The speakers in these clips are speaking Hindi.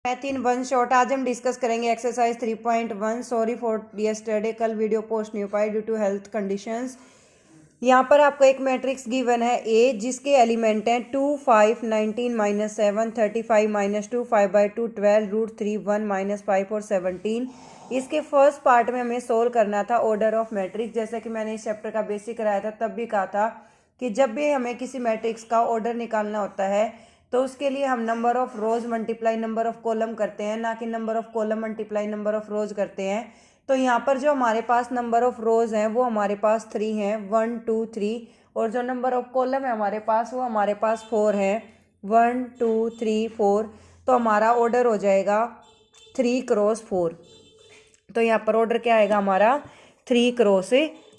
Math in one shot. आज हम डिस्कस करेंगे एक्सरसाइज 3.1। सॉरी फॉर यस्टरडे, कल वीडियो पोस्ट नहीं हो पाई ड्यू टू हेल्थ कंडीशंस। यहाँ पर आपको एक मैट्रिक्स गिवन है ए, जिसके एलिमेंट हैं 2 5 19 -7 35 -2 5/2 12 √3 1 -5 और 17। इसके फर्स्ट पार्ट में हमें सोल्व करना था ऑर्डर ऑफ मैट्रिक्स। जैसे कि मैंने इस चैप्टर का बेसिक कराया था, तब भी कहा था कि जब भी हमें किसी मैट्रिक्स का ऑर्डर निकालना होता है तो उसके लिए हम number of rose multiply number of column करते हैं, ना कि number of column multiply number of रोज करते हैं। तो यहाँ पर जो हमारे पास नंबर ऑफ रोज हैं वो हमारे पास 3 हैं, 1 2 3। और जो नंबर ऑफ कॉलम है हमारे पास वो हमारे पास 4 हैं, 1 2 3 4। तो हमारा ऑर्डर हो जाएगा 3 क्रॉस 4। तो यहाँ पर ऑर्डर क्या आएगा हमारा 3 क्रॉस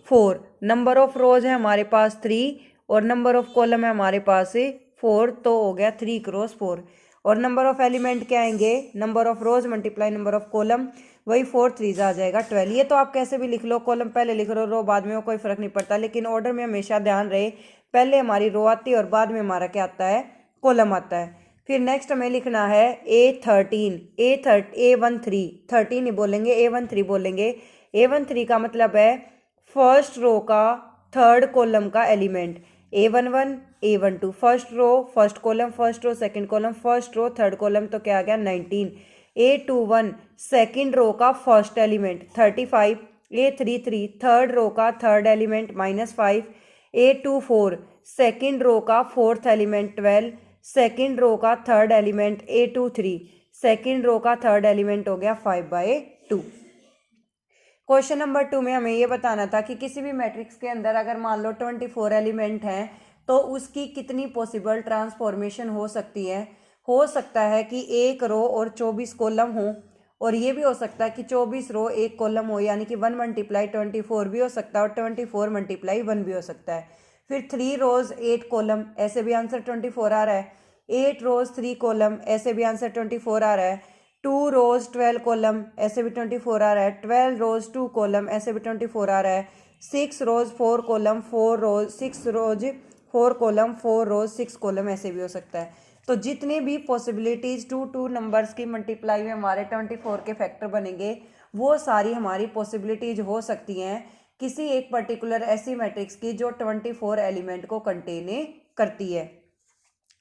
4। नंबर ऑफ रोज है हमारे पास 3 और नंबर ऑफ कॉलम है हमारे पास 4। तो हो गया 3 क्रॉस 4। और नंबर ऑफ एलिमेंट क्या आएंगे, number of rose multiply number of column, वही 4 3 आ जाएगा 12। ये तो आप कैसे भी लिख लो, कॉलम पहले लिख लो, रो बाद में, वो कोई फर्क नहीं पड़ता। लेकिन ऑर्डर में हमेशा ध्यान रहे, पहले हमारी रो आती है और बाद में हमारा क्या आता है, कॉलम आता है। फिर नेक्स्ट हमें लिखना है A13। A13 13 नहीं बोलेंगे, A13 बोलेंगे। A13 का मतलब है फर्स्ट रो का थर्ड कॉलम का element. A11 A12 first row first column, first row second column, first row third column, तो क्या आ गया 19। A21 सेकंड रो का first element 35। A33 third row का third element -5। A24 second row का फोर्थ एलिमेंट 12। सेकंड रो का third element A23 second row का थर्ड एलिमेंट हो गया 5/2। क्वेश्चन नंबर 2 में हमें ये बताना था कि किसी भी मैट्रिक्स के अंदर अगर मान लो 24 एलिमेंट हैं तो उसकी कितनी पॉसिबल ट्रांसफॉर्मेशन हो सकती है। हो सकता है कि एक रो और 24 कॉलम हो, और ये भी हो सकता है कि 24 रो एक कॉलम हो, यानी कि 1 × 24 भी हो सकता है और 24 × 1 भी हो सकता है। फिर 3 रोज 8 कॉलम, ऐसे भी आंसर 24 आ रहा है। 8 रोज 3 कॉलम, ऐसे भी आंसर 24 आ रहा है। 2 रोज 12 कॉलम, ऐसे भी 24 आ रहा है। 12 रोज 2 कॉलम, ऐसे भी 24 आ रहा है। 6 रोज 4 कॉलम, 4 रोज 6 रोज 4 कॉलम, 4 रोज 6 कॉलम, ऐसे भी हो सकता है। तो जितनी भी पॉसिबिलिटीज 2 नंबर्स की मल्टीप्लाई में हमारे 24 के फैक्टर बनेंगे, वो सारी हमारी पॉसिबिलिटीज हो सकती हैं किसी एक पर्टिकुलर ऐसी मैट्रिक्स की जो 24 एलिमेंट को कंटेन करती है।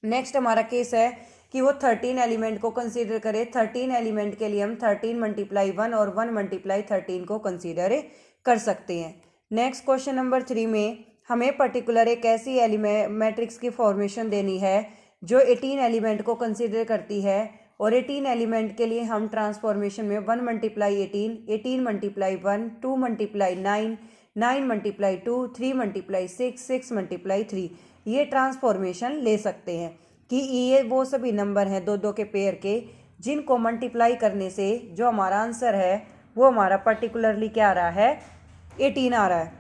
नेक्स्ट हमारा केस है कि वो 13 एलिमेंट को कंसीडर करे। 13 एलिमेंट के लिए हम 13 × 1 और 1 × 13 को कंसीडर कर सकते हैं। नेक्स्ट क्वेश्चन नंबर 3 में हमें पर्टिकुलर एक ऐसी मैट्रिक्स की फॉर्मेशन देनी है जो 18 एलिमेंट को कंसीडर करती है, और 18 एलिमेंट के लिए हम ट्रांसफॉर्मेशन में 1 × 18, 18 × 1, 2 × 9, 9 × 2, 3 × 6, 6 × 3 ये ट्रांसफॉर्मेशन ले सकते हैं कि ये वो सभी नंबर हैं 2 2 के पेयर के जिनको मल्टीप्लाई करने से जो हमारा आंसर है वो हमारा पर्टिकुलरली क्या आ रहा है, 18 आ रहा है।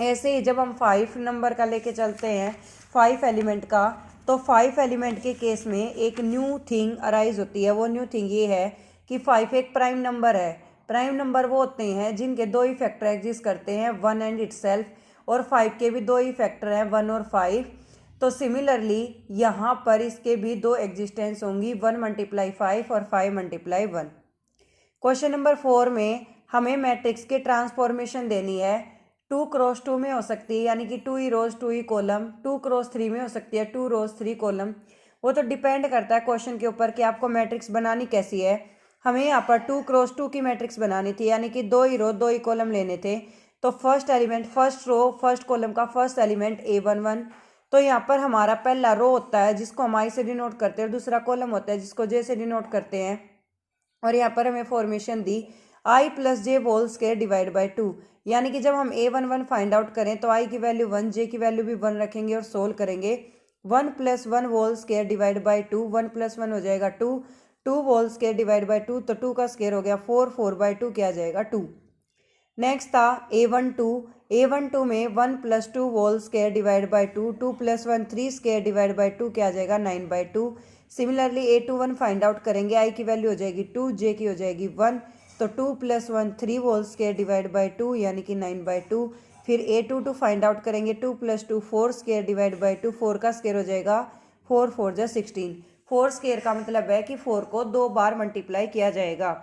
ऐसे ही जब हम 5 नंबर का लेके चलते हैं 5 एलिमेंट का, तो 5 एलिमेंट के केस में एक न्यू थिंग अराइज होती है। वो न्यू थिंग ये है कि 5 एक प्राइम नंबर है। प्राइम नंबर वो होते हैं जिनके 2 ही फैक्टर एग्जिस्ट करते हैं, 1 एंड इटसेल्फ, और 5 के भी 2 ही फैक्टर हैं, 1 और 5। तो सिमिलरली यहाँ पर इसके भी 2 एग्जिस्टेंस होंगी, 1 × 5 और 5 × 1। क्वेश्चन नंबर 4 में हमें मैट्रिक्स के ट्रांसफॉर्मेशन देनी है। 2 × 2 में हो सकती है, यानी कि 2 ही रोज 2 ही कॉलम। 2 × 3 में हो सकती है, 2 रोज 3 कॉलम। वो तो डिपेंड करता है क्वेश्चन के ऊपर कि आपको मैट्रिक्स बनानी कैसी है। हमें यहाँ पर 2 × 2 की मैट्रिक्स बनानी थी, यानी कि 2 ही रो 2 ही कॉलम लेने थे। तो first element, first row first column का फर्स्ट एलिमेंट A11। तो यहाँ पर हमारा पहला रो होता है जिसको हम I से डिनोट करते हैं, और दूसरा कॉलम होता है जिसको J से डिनोट करते हैं। और यहाँ पर हमें फॉर्मेशन दी I + J whole square divide by 2, यानी कि जब हम A11 फाइंड आउट करें तो I की वैल्यू 1, J की वैल्यू भी 1 रखेंगे और सोल्व करेंगे। 1 + 1 होल स्क्वायर डिवाइड बाई 2, 1 + 1 हो जाएगा 2, 2 होल स्क्वायर डिवाइड बाई 2, तो 2 का स्क्वायर हो गया 4, 4/2 क्या आ जाएगा 2। नेक्स्ट था A12 में 1 + 2 whole square divide by 2, 2 + 1 3 square divide by 2 क्या आ जाएगा 9/2। सिमिलरली A21 फाइंड आउट करेंगे, I की वैल्यू हो जाएगी 2, J की हो जाएगी 1, तो 2 + 1 3 होल स्क्वायर डिवाइड बाई 2 यानी कि 9/2। फिर A22 फाइंड आउट करेंगे, 2 + 2 4 स्क्वायर डिवाइड बाई 2, 4 का स्क्वायर हो जाएगा 4 4 जा 16, 4 स्क्वायर का मतलब है कि 4 को 2 बार मल्टीप्लाई किया जाएगा।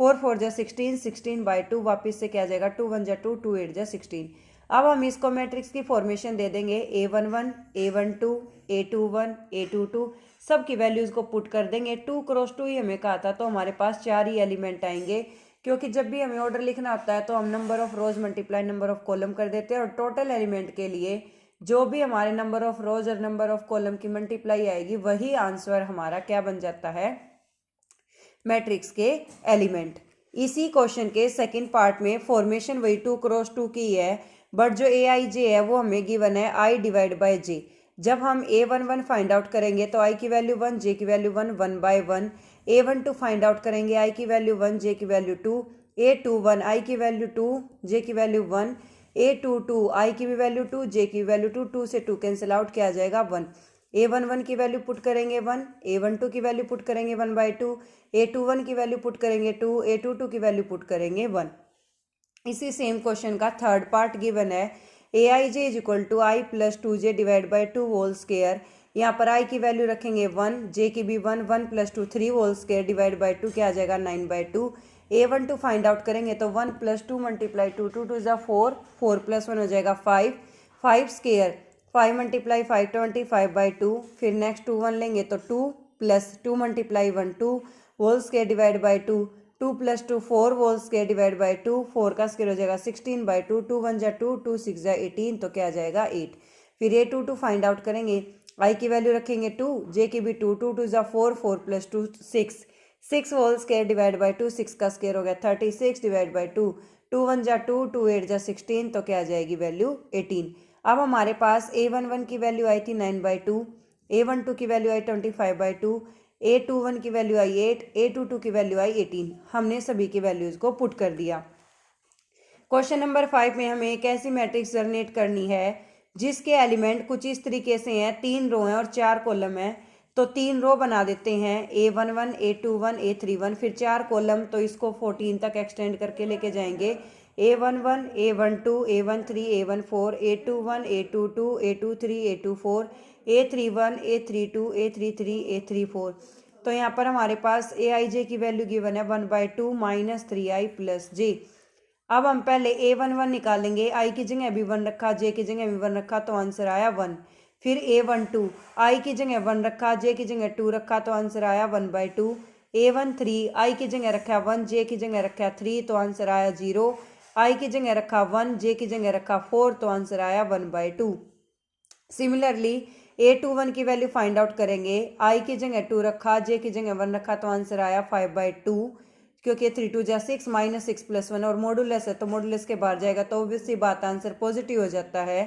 4 4 जा 16, 16/2 वापिस से क्या जाएगा 2 1 जा 2, 2 8 जा 16। अब हम इसको मैट्रिक्स की फॉर्मेशन दे देंगे A11, A12, A21, A22, सब की वैल्यूज़ को पुट कर देंगे। 2 क्रॉस 2 ही हमें कहा था, तो हमारे पास 4 ही एलिमेंट आएंगे, क्योंकि जब भी हमें ऑर्डर लिखना होता है तो हम number of rose multiply number of column कर देते हैं, और टोटल एलिमेंट के लिए जो भी हमारे नंबर ऑफ रोज और नंबर ऑफ कॉलम की मल्टीप्लाई आएगी वही आंसर हमारा क्या बन जाता है, मैट्रिक्स के एलिमेंट। इसी क्वेश्चन के सेकंड पार्ट में फॉर्मेशन वही 2 क्रॉस 2 की है, बट जो AIJ है वो हमें गिवन है I/J। जब हम A11 फाइंड आउट करेंगे तो I की वैल्यू 1, J की वैल्यू 1, 1/1। A12 फाइंड आउट करेंगे, I की वैल्यू 1, J की वैल्यू 2। A21 I की वैल्यू 2, J की वैल्यू 1। A22 I की भी वैल्यू 2, J की वैल्यू 2, 2 से 2 कैंसिल आउट, क्या आ जाएगा 1। A11 की वैल्यू पुट करेंगे 1, A12 की वैल्यू पुट करेंगे 1/2, A21 की वैल्यू पुट करेंगे 2, A22 की वैल्यू पुट करेंगे 1। इसी सेम क्वेश्चन का थर्ड पार्ट गिवन है AIJ = I + 2J / 2 whole square. यहाँ पर I की वैल्यू रखेंगे 1, J की भी 1, 1 + 2 3 होल स्क्वायर डिवाइड बाई 2, क्या आ जाएगा 9/2। A12 फाइंड आउट करेंगे तो 1 + 2 × 2, 2 2 = 4, 4 + 1 हो जाएगा 5, 5 स्क्वायर 5 × 5 25/2। फिर नेक्स्ट 2 1 लेंगे तो 2 + 2 × 1 2 whole square divide by 2, 2 + 2 4 whole square divide by 2, 4 का स्क्वायर हो जाएगा 16/2, 2 1 जा 2, 2 6 जा 18, तो क्या आ जाएगा 8। फिर A22 फाइंड आउट करेंगे, I की वैल्यू रखेंगे 2, J की भी 2, 2 2 जा 4, 4 + 2 6, 6 होल स्क्वायर डिवाइड बाई 2, 6 का स्क्वायर हो गया 36 डिवाइड बाई 2, 2 1 जा 2, 2 8 जा 16, तो क्या आ जाएगी वैल्यू 18। अब हमारे पास A11 की वैल्यू आई थी 9/2, A12 की वैल्यू आई 25/2, A21 की वैल्यू आई 8, A22 की वैल्यू आई 18। हमने सभी की वैल्यूज को पुट कर दिया। क्वेश्चन नंबर 5 में हमें एक ऐसी मैट्रिक्स जनरेट करनी है जिसके एलिमेंट कुछ इस तरीके से हैं, 3 रो हैं और 4 कॉलम हैं। तो 3 रो बना देते हैं, A11, A21, A31, फिर 4 कॉलम, तो इसको 14 तक एक्सटेंड करके लेके जाएंगे। A11, A12, A13, A14, A21, A22, A23, A24, A31, A32, A33, A34। तो यहाँ पर हमारे पास AIJ की वैल्यू गिवन है 1/2 - 3I + J। अब हम पहले A11 निकालेंगे, I की जगह भी 1 रखा, J की जगह भी 1 रखा, तो आंसर आया 1। फिर A12 I की जगह 1 रखा, J की जगह 2 रखा, तो आंसर आया 1/2। A13 I की जगह रखा 1, J की जगह रखा 3, तो आंसर आया 0। I की जगह रखा 1, J की जगह रखा 4, तो आंसर आया 1/2। सिमिलरली A21 की वैल्यू फाइंड आउट करेंगे, I की जगह 2 रखा, J की जगह 1 रखा, तो आंसर आया 5/2, क्योंकि 3 2 जा 6 -6 + 1 और मॉडुलस है तो मॉडुलस के बाहर जाएगा, तो ऑब्वियसली बात आंसर पॉजिटिव हो जाता है।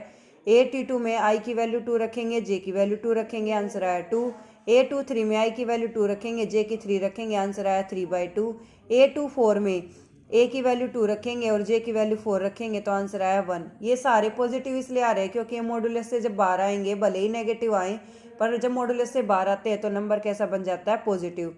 A22 में I की वैल्यू 2 रखेंगे, J की वैल्यू 2 रखेंगे, आंसर आया 2। A23 में I की वैल्यू 2 रखेंगे, J की 3 रखेंगे, आंसर आया 3/2। A24 में A की वैल्यू 2 रखेंगे और J की वैल्यू 4 रखेंगे, तो आंसर आया 1। ये सारे पॉजिटिव इसलिए आ रहे हैं क्योंकि ये मॉडुलस से जब बाहर आएंगे, भले ही नेगेटिव आए, पर जब मॉडुलस से बाहर आते हैं तो नंबर कैसा बन जाता है, पॉजिटिव।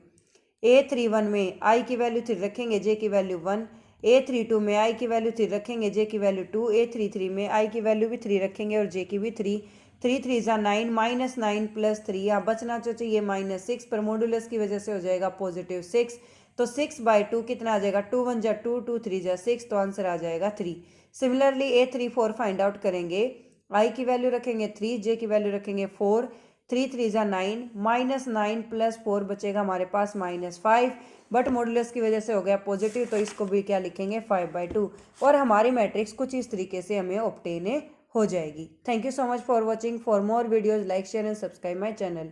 A31 में I की वैल्यू 3 रखेंगे, J की वैल्यू 1। A32 में I की वैल्यू 3 रखेंगे, J की वैल्यू 2। A33 में I की वैल्यू भी 3 रखेंगे और J की भी 3। 3 3 जा 9 -9 + 3, यहाँ बचना तो चाहिए -6, पर मॉडुलस की वजह से हो जाएगा +6, तो 6/2 कितना आ जाएगा, 2 1 जा 2, 2 3 जा 6, तो आंसर आ जाएगा 3। सिमिलरली A34 फाइंड आउट करेंगे, I की वैल्यू रखेंगे 3, J की वैल्यू रखेंगे 4, 3 3 जा 9 -9 + 4 बचेगा हमारे पास -5, बट मॉडुलस की वजह से हो गया पॉजिटिव, तो इसको भी क्या लिखेंगे 5/2, और हमारी मैट्रिक्स कुछ इस तरीके से हमें ऑब्टेन हो जाएगी। Thank you so much for watching. For more videos like share and subscribe my channel.